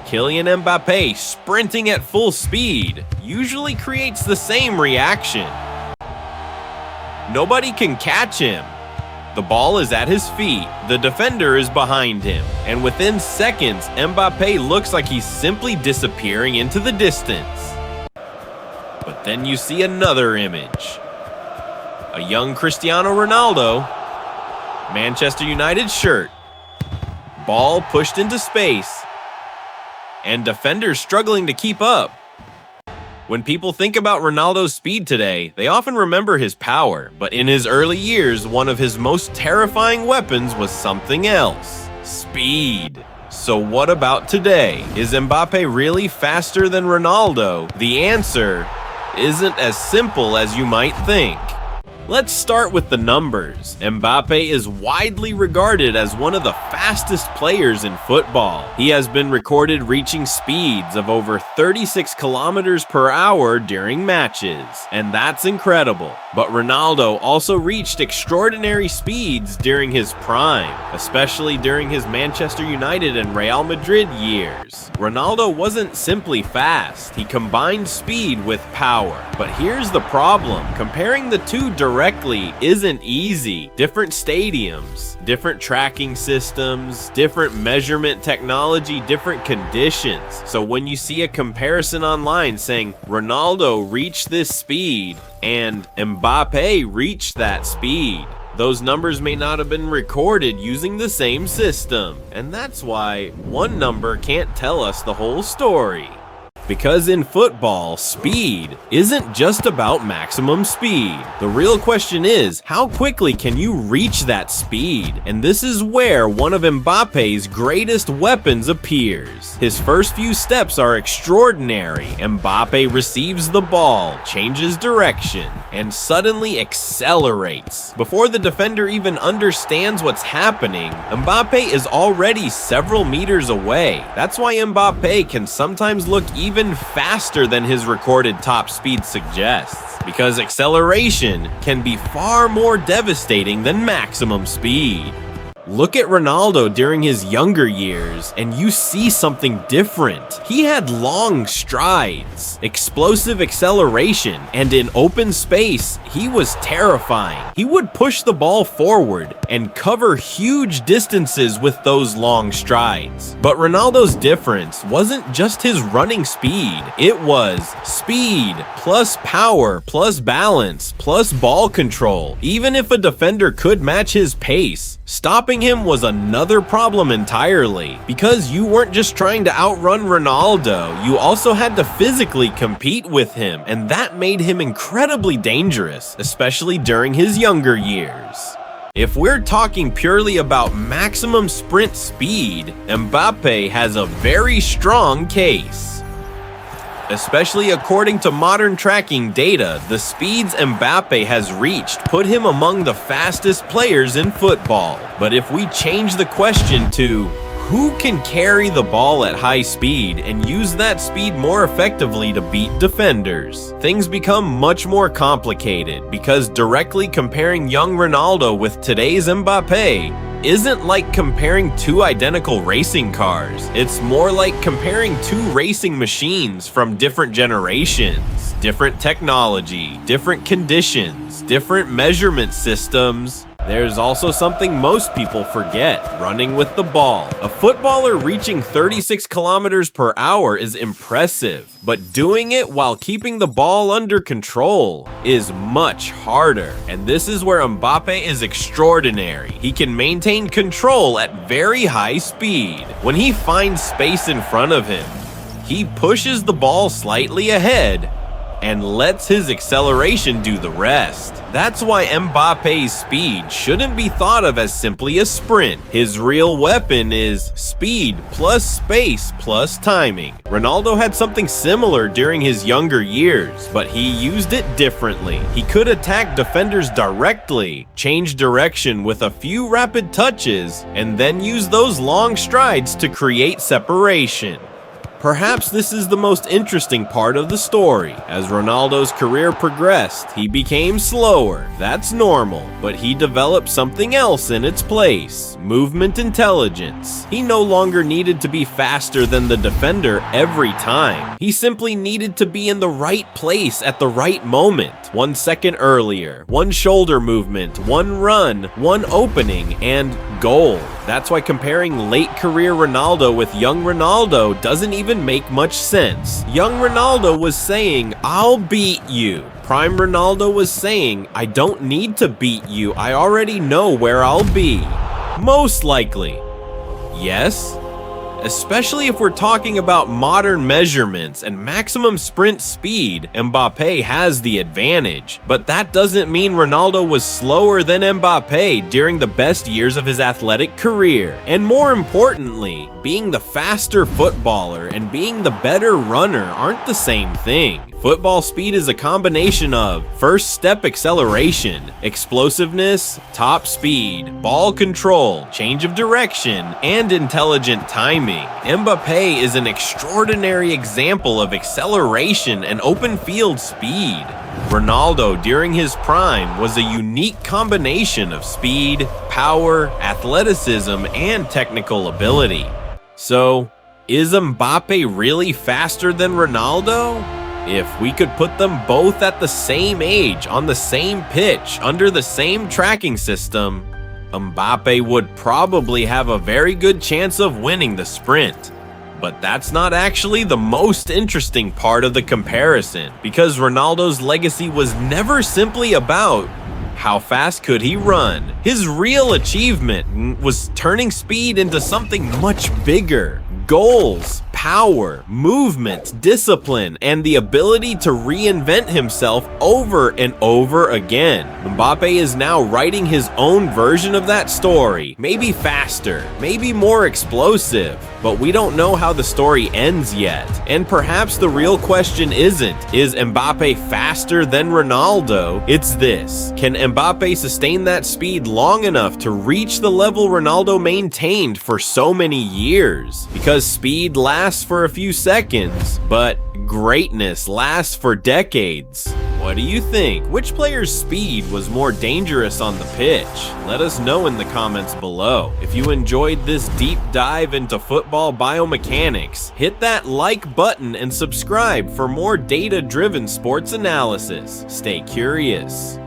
Kylian Mbappé sprinting at full speed usually creates the same reaction. Nobody can catch him. The ball is at his feet, the defender is behind him, and within seconds, Mbappé looks like he's simply disappearing into the distance. But then you see another image. A young Cristiano Ronaldo, Manchester United shirt, ball pushed into space, and defenders struggling to keep up. When people think about Ronaldo's speed today, they often remember his power, but in his early years, one of his most terrifying weapons was something else: speed. So what about today? Is Mbappé really faster than Ronaldo? The answer isn't as simple as you might think. Let's start with the numbers. Mbappé is widely regarded as one of the fastest players in football. He has been recorded reaching speeds of over 36 kilometers per hour during matches, and that's incredible. But Ronaldo also reached extraordinary speeds during his prime, especially during his Manchester United and Real Madrid years. Ronaldo wasn't simply fast, he combined speed with power. But here's the problem: comparing the two directly isn't easy. Different stadiums, different tracking systems, different measurement technology, different conditions. So when you see a comparison online saying Ronaldo reached this speed and Mbappé reached that speed, those numbers may not have been recorded using the same system. And that's why one number can't tell us the whole story. Because in football, speed isn't just about maximum speed. The real question is, how quickly can you reach that speed? And this is where one of Mbappe's greatest weapons appears. His first few steps are extraordinary. Mbappé receives the ball, changes direction, and suddenly accelerates. Before the defender even understands what's happening, Mbappé is already several meters away. That's why Mbappé can sometimes look even faster than his recorded top speed suggests, because acceleration can be far more devastating than maximum speed. Look at Ronaldo during his younger years, and you see something different. He had long strides, explosive acceleration, and in open space, he was terrifying. He would push the ball forward and cover huge distances with those long strides. But Ronaldo's difference wasn't just his running speed. It was speed plus power plus balance plus ball control. Even if a defender could match his pace, stopping him was another problem entirely, because you weren't just trying to outrun Ronaldo, you also had to physically compete with him, and that made him incredibly dangerous, especially during his younger years. If we're talking purely about maximum sprint speed, Mbappé has a very strong case. Especially according to modern tracking data, the speeds Mbappé has reached put him among the fastest players in football. But if we change the question to who can carry the ball at high speed and use that speed more effectively to beat defenders, things become much more complicated, because directly comparing young Ronaldo with today's Mbappé isn't like comparing two identical racing cars. It's more like comparing two racing machines from different generations, different technology, different conditions, different measurement systems. There's also something most people forget: running with the ball. A footballer reaching 36 kilometers per hour is impressive, but doing it while keeping the ball under control is much harder. And this is where Mbappé is extraordinary. He can maintain control at very high speed. When he finds space in front of him, he pushes the ball slightly ahead and lets his acceleration do the rest. That's why Mbappe's speed shouldn't be thought of as simply a sprint. His real weapon is speed plus space plus timing. Ronaldo had something similar during his younger years, but he used it differently. He could attack defenders directly, change direction with a few rapid touches, and then use those long strides to create separation. Perhaps this is the most interesting part of the story. As Ronaldo's career progressed, he became slower. That's normal, but he developed something else in its place: movement intelligence. He no longer needed to be faster than the defender every time. He simply needed to be in the right place at the right moment. 1 second earlier, one shoulder movement, one run, one opening, and goal. That's why comparing late career Ronaldo with young Ronaldo doesn't even make much sense. Young Ronaldo was saying, "I'll beat you." Prime Ronaldo was saying, "I don't need to beat you, I already know where I'll be." Most likely. Yes? Especially if we're talking about modern measurements and maximum sprint speed, Mbappe has the advantage. But that doesn't mean Ronaldo was slower than Mbappe during the best years of his athletic career. And more importantly, being the faster footballer and being the better runner aren't the same thing. Football speed is a combination of first step acceleration, explosiveness, top speed, ball control, change of direction, and intelligent timing. Mbappe is an extraordinary example of acceleration and open field speed. Ronaldo during his prime was a unique combination of speed, power, athleticism, and technical ability. So, is Mbappe really faster than Ronaldo? If we could put them both at the same age, on the same pitch, under the same tracking system, Mbappe would probably have a very good chance of winning the sprint. But that's not actually the most interesting part of the comparison, because Ronaldo's legacy was never simply about how fast could he run. His real achievement was turning speed into something much bigger. Goals, power, movement, discipline, and the ability to reinvent himself over and over again. Mbappe is now writing his own version of that story. Maybe faster, maybe more explosive, but we don't know how the story ends yet. And perhaps the real question isn't, is Mbappe faster than Ronaldo? It's this: can Mbappe sustain that speed long enough to reach the level Ronaldo maintained for so many years? Because speed lasts for a few seconds, but greatness lasts for decades. What do you think? Which player's speed was more dangerous on the pitch? Let us know in the comments below. If you enjoyed this deep dive into football biomechanics, hit that like button and subscribe for more data-driven sports analysis. Stay curious.